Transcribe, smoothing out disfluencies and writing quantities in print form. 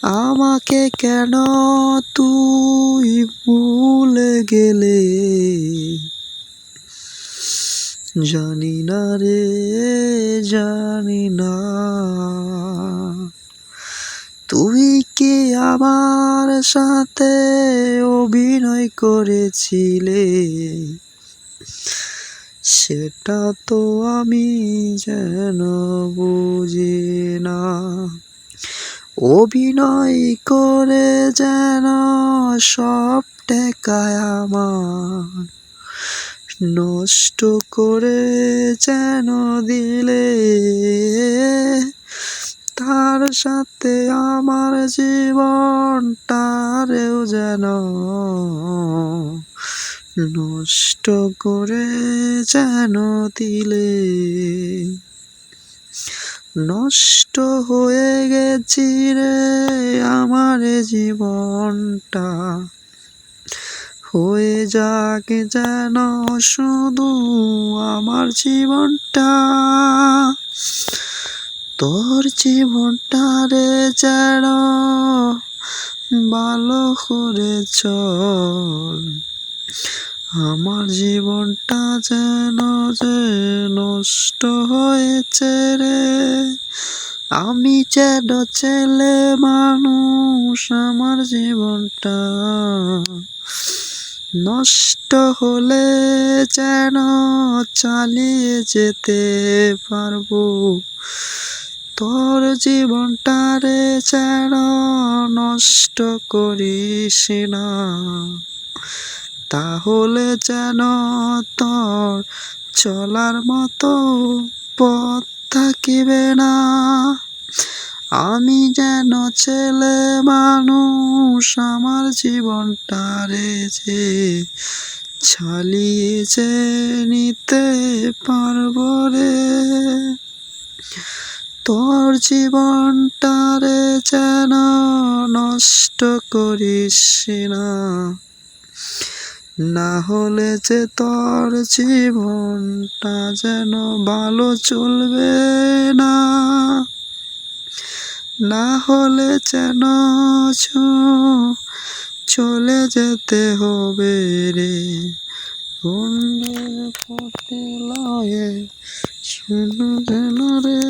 আমাকে কেন তুই ভুলে গেলে, জানি না রে জানি না। তুই কি আমার সাথে অভিনয় করেছিলে, সেটা তো আমি যেন বুঝি না। অভিনয় করে যেন সব টাকায় আমার নষ্ট করে যেন দিলে, তার সাথে আমার জীবনটারেও যেন নষ্ট করে যেন দিলে। নষ্ট হয়ে গেছি রে আমার জীবনটা, হয়ে যাক যেন শুধু আমার জীবনটা। তোর জীবনটা রে যেন ভালো করে চল, আমার জীবনটা যেন যে নষ্ট হয়েছে রে। আমি যেন ছেলে মানুষ, আমার জীবনটা নষ্ট হলে যেন চালিয়ে যেতে পারবো। তোর জীবনটা রে যেন নষ্ট করিস না, তাহলে যেন তোর চলার মতো পথ থাকিবে না। আমি যেন ছেলে মানুষ, আমার জীবনটা রে যে চালিয়ে যে নিতে পারবো রে। তোর জীবনটা রে যেন নষ্ট করিস না, না হলে যে তোর জীবনটা যেন ভালো চলবে না, না হলে যেন চলে যেতে হবে রে। অন্যের পথে লয়ে শুনো যেন রে।